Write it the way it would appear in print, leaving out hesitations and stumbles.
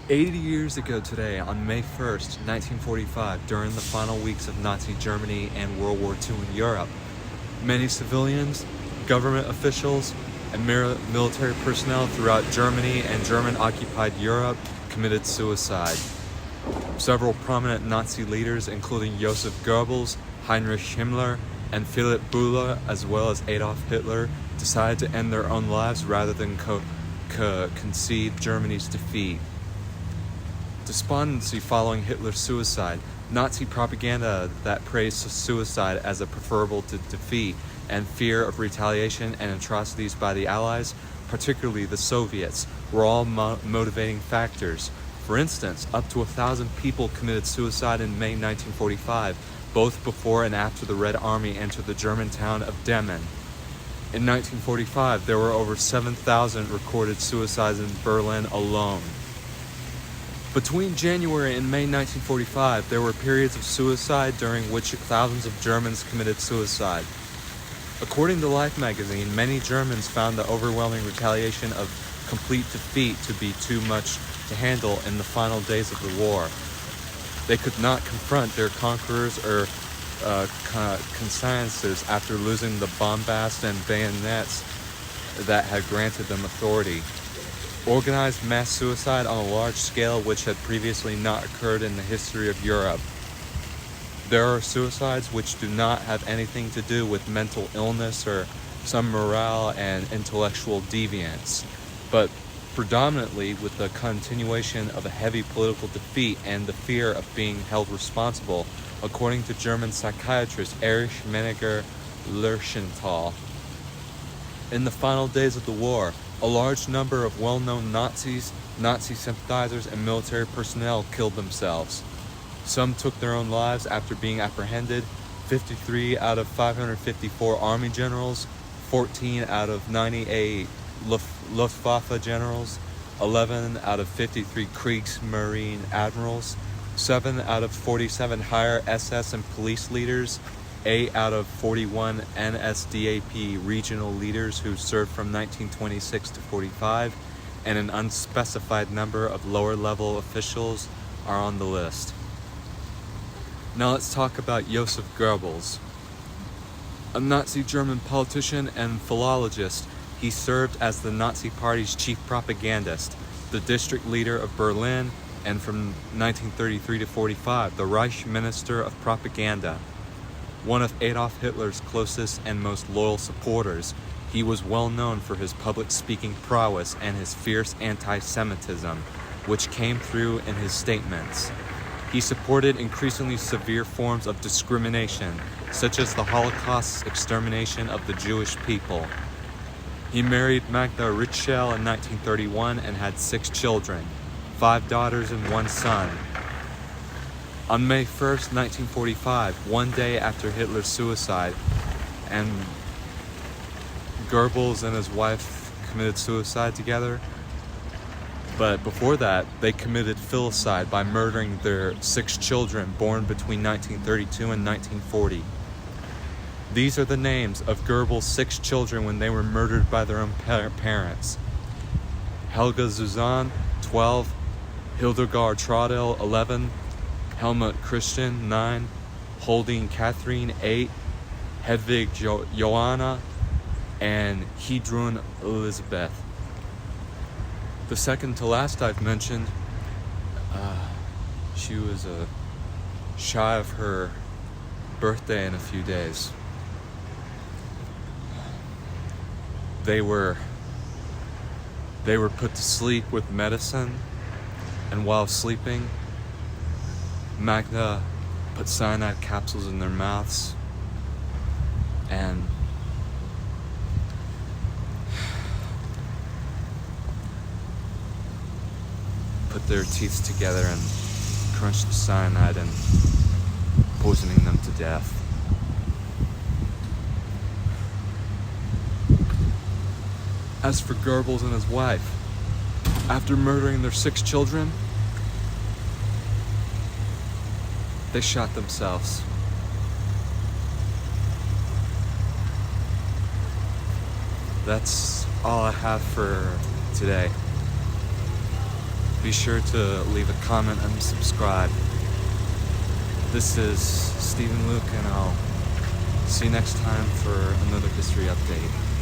80 years ago today, on May 1st, 1945, during the final weeks of Nazi Germany and World War II in Europe, many civilians, government officials, and military personnel throughout Germany and German-occupied Europe committed suicide. Several prominent Nazi leaders, including Joseph Goebbels, Heinrich Himmler, and Philipp Bühler, as well as Adolf Hitler, decided to end their own lives rather than concede Germany's defeat. Despondency following Hitler's suicide, Nazi propaganda that praised suicide as a preferable to defeat, and fear of retaliation and atrocities by the Allies, particularly the Soviets, were all motivating factors. For instance, up to 1,000 people committed suicide in May 1945, both before and after the Red Army entered the German town of Demmin. In 1945, there were over 7,000 recorded suicides in Berlin alone. Between January and May 1945, there were periods of suicide during which thousands of Germans committed suicide. According to Life magazine, many Germans found the overwhelming retaliation of complete defeat to be too much to handle in the final days of the war. They could not confront their conquerors or consciences after losing the bombast and bayonets that had granted them authority. Organized mass suicide on a large scale, which had previously not occurred in the history of Europe. There are suicides which do not have anything to do with mental illness or some morale and intellectual deviance, but predominantly with the continuation of a heavy political defeat and the fear of being held responsible, according to German psychiatrist Erich Menninger Lerchenthal. In the final days of the war, a large number of well-known Nazis, Nazi sympathizers, and military personnel killed themselves. Some took their own lives after being apprehended. 53 out of 554 army generals, 14 out of 98 Luftwaffe generals, 11 out of 53 Kriegsmarine admirals, 7 out of 47 higher SS and police leaders, 8 out of 41 NSDAP regional leaders who served from 1926 to 45, and an unspecified number of lower-level officials are on the list. Now let's talk about Joseph Goebbels. A Nazi German politician and philologist, he served as the Nazi Party's chief propagandist, the district leader of Berlin, and from 1933 to 45, the Reich Minister of Propaganda. One of Adolf Hitler's closest and most loyal supporters, he was well known for his public speaking prowess and his fierce anti-Semitism, which came through in his statements. He supported increasingly severe forms of discrimination, such as the Holocaust's extermination of the Jewish people. He married Magda Ritschl in 1931 and had 6 children, 5 daughters and 1 son. On May 1st, 1945, one day after Hitler's suicide, and Goebbels and his wife committed suicide together, but before that, they committed filicide by murdering their 6 children born between 1932 and 1940. These are the names of Goebbels' 6 children when they were murdered by their own parents. Helga Suzanne, 12, Hildegard Traudel, 11, Helmut Christian, 9, Holding Catherine, 8, Hedwig Johanna, and Heidrun Elizabeth. The second to last I've mentioned, she was shy of her birthday in a few days. They were put to sleep with medicine, and while sleeping, Magda put cyanide capsules in their mouths and put their teeth together and crunched the cyanide and poisoning them to death. As for Goebbels and his wife, after murdering their 6 children, they shot themselves. That's all I have for today. Be sure to leave a comment and subscribe. This is Stephen Luke, and I'll see you next time for another history update.